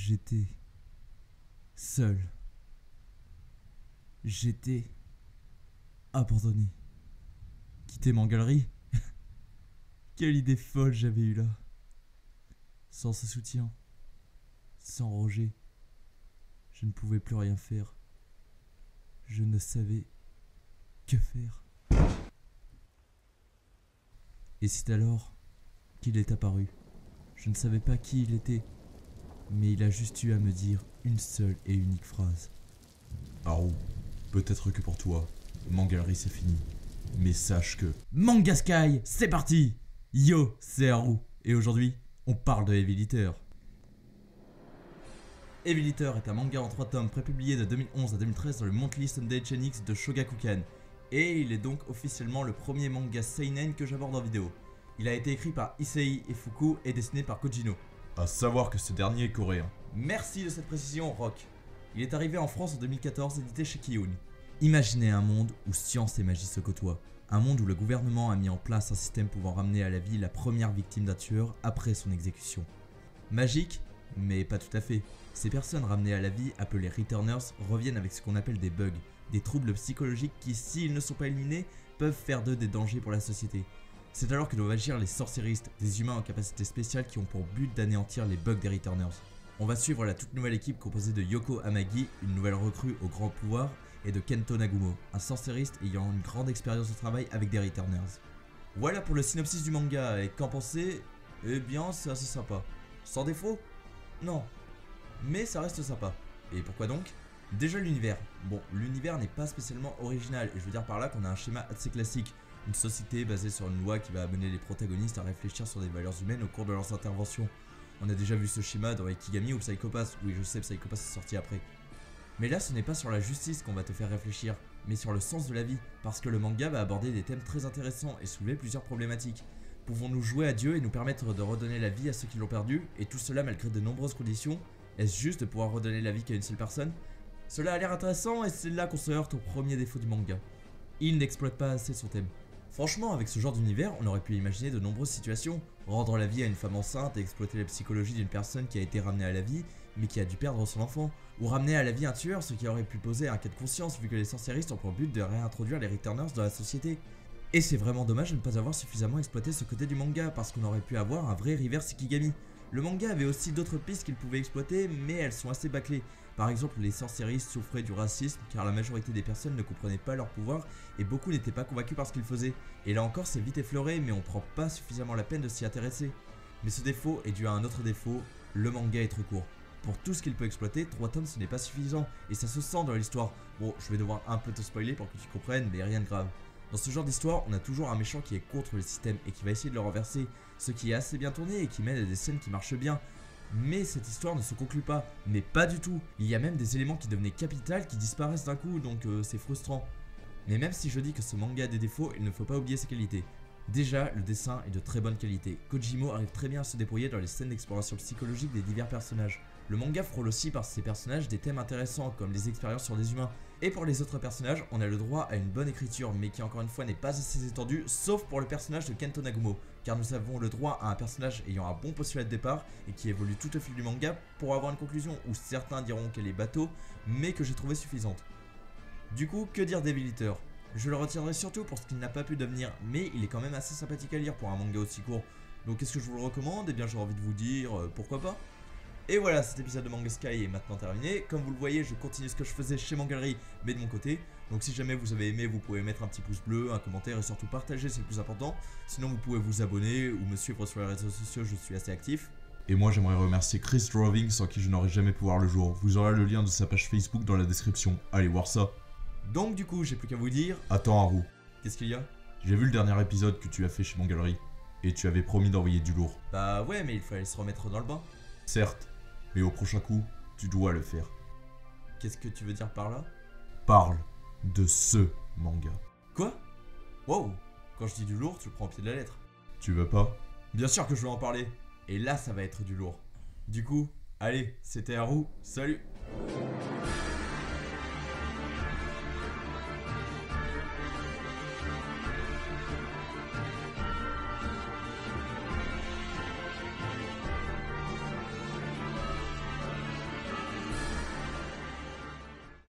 J'étais seul. J'étais abandonné. Quitter mon galerie. Quelle idée folle j'avais eue là. Sans ce soutien, sans Roger, je ne pouvais plus rien faire. Je ne savais que faire. Et c'est alors qu'il est apparu. Je ne savais pas qui il était, mais il a juste eu à me dire une seule et unique phrase. Haru, peut-être que pour toi, Manga Galerie c'est fini. Mais sache que... Manga Sky, c'est parti! Yo, c'est Haru, et aujourd'hui, on parle de Heavy Litter. Heavy Litter est un manga en 3 tomes prépublié de 2011 à 2013 dans le Monthly Sunday Chenix de Shogakukan. Et il est donc officiellement le premier manga seinen que j'aborde en vidéo. Il a été écrit par Issei Ifuku et dessiné par Kojino. À savoir que ce dernier est coréen. Merci de cette précision, Rock. Il est arrivé en France en 2014, édité chez Kiyun. Imaginez un monde où science et magie se côtoient. Un monde où le gouvernement a mis en place un système pouvant ramener à la vie la première victime d'un tueur après son exécution. Magique, mais pas tout à fait. Ces personnes ramenées à la vie, appelées Returners, reviennent avec ce qu'on appelle des bugs, des troubles psychologiques qui, s'ils ne sont pas éliminés, peuvent faire d'eux des dangers pour la société. C'est alors que doivent agir les sorcieristes, des humains en capacité spéciale qui ont pour but d'anéantir les bugs des Returners. On va suivre la toute nouvelle équipe composée de Yoko Amagi, une nouvelle recrue au grand pouvoir, et de Kento Nagumo, un sorcieriste ayant une grande expérience de travail avec des Returners. Voilà pour le synopsis du manga, et qu'en pensez? Eh bien, c'est assez sympa. Sans défaut? Non. Mais ça reste sympa. Et pourquoi donc? Déjà l'univers. Bon, l'univers n'est pas spécialement original, et je veux dire par là qu'on a un schéma assez classique. Une société basée sur une loi qui va amener les protagonistes à réfléchir sur des valeurs humaines au cours de leurs interventions. On a déjà vu ce schéma dans Ikigami ou Psycho Pass. Oui, je sais, Psycho Pass est sorti après. Mais là, ce n'est pas sur la justice qu'on va te faire réfléchir, mais sur le sens de la vie, parce que le manga va aborder des thèmes très intéressants et soulever plusieurs problématiques. Pouvons-nous jouer à Dieu et nous permettre de redonner la vie à ceux qui l'ont perdu, et tout cela malgré de nombreuses conditions? Est-ce juste de pouvoir redonner la vie qu'à une seule personne? Cela a l'air intéressant et c'est là qu'on se heurte au premier défaut du manga. Il n'exploite pas assez son thème. Franchement, avec ce genre d'univers, on aurait pu imaginer de nombreuses situations. Rendre la vie à une femme enceinte et exploiter la psychologie d'une personne qui a été ramenée à la vie, mais qui a dû perdre son enfant. Ou ramener à la vie un tueur, ce qui aurait pu poser un cas de conscience vu que les sorcieristes ont pour but de réintroduire les Returners dans la société. Et c'est vraiment dommage de ne pas avoir suffisamment exploité ce côté du manga, parce qu'on aurait pu avoir un vrai reverse Ikigami. Le manga avait aussi d'autres pistes qu'il pouvait exploiter, mais elles sont assez bâclées. Par exemple, les sorcieristes souffraient du racisme car la majorité des personnes ne comprenaient pas leur pouvoir et beaucoup n'étaient pas convaincus par ce qu'ils faisaient. Et là encore, c'est vite effleuré, mais on prend pas suffisamment la peine de s'y intéresser. Mais ce défaut est dû à un autre défaut, le manga est trop court. Pour tout ce qu'il peut exploiter, 3 tomes ce n'est pas suffisant, et ça se sent dans l'histoire. Bon, je vais devoir un peu te spoiler pour que tu comprennes, mais rien de grave. Dans ce genre d'histoire, on a toujours un méchant qui est contre le système et qui va essayer de le renverser, ce qui est assez bien tourné et qui mène à des scènes qui marchent bien. Mais cette histoire ne se conclut pas, mais pas du tout. Il y a même des éléments qui devenaient capitaux qui disparaissent d'un coup, donc c'est frustrant. Mais même si je dis que ce manga a des défauts, il ne faut pas oublier ses qualités. Déjà, le dessin est de très bonne qualité. Kojimo arrive très bien à se débrouiller dans les scènes d'exploration psychologique des divers personnages. Le manga frôle aussi par ses personnages des thèmes intéressants comme les expériences sur des humains. Et pour les autres personnages, on a le droit à une bonne écriture, mais qui encore une fois n'est pas assez étendue, sauf pour le personnage de Kento Nagumo, car nous avons le droit à un personnage ayant un bon postulat de départ et qui évolue tout au fil du manga pour avoir une conclusion où certains diront qu'elle est bateau, mais que j'ai trouvé suffisante. Du coup, que dire d'Heavy Litter? Je le retiendrai surtout pour ce qu'il n'a pas pu devenir, mais il est quand même assez sympathique à lire pour un manga aussi court. Donc est-ce que je vous le recommande? Eh bien j'ai envie de vous dire pourquoi pas. Et voilà, cet épisode de Manga Sky est maintenant terminé. Comme vous le voyez, je continue ce que je faisais chez Manga Galerie, mais de mon côté. Donc si jamais vous avez aimé, vous pouvez mettre un petit pouce bleu, un commentaire et surtout partager, c'est le plus important. Sinon vous pouvez vous abonner ou me suivre sur les réseaux sociaux, je suis assez actif. Et moi j'aimerais remercier Chris Droving sans qui je n'aurais jamais pu voir le jour. Vous aurez le lien de sa page Facebook dans la description. Allez voir ça. Donc du coup, j'ai plus qu'à vous dire... Attends Haru. Qu'est-ce qu'il y a? J'ai vu le dernier épisode que tu as fait chez Manga Galerie. Et tu avais promis d'envoyer du lourd. Bah ouais, mais il fallait se remettre dans le bain. Certes, mais au prochain coup, tu dois le faire. Qu'est-ce que tu veux dire par là? Parle de ce manga. Quoi? Wow. Quand je dis du lourd, tu le prends au pied de la lettre. Tu veux pas? Bien sûr que je veux en parler. Et là, ça va être du lourd. Du coup, allez, c'était Haru, salut!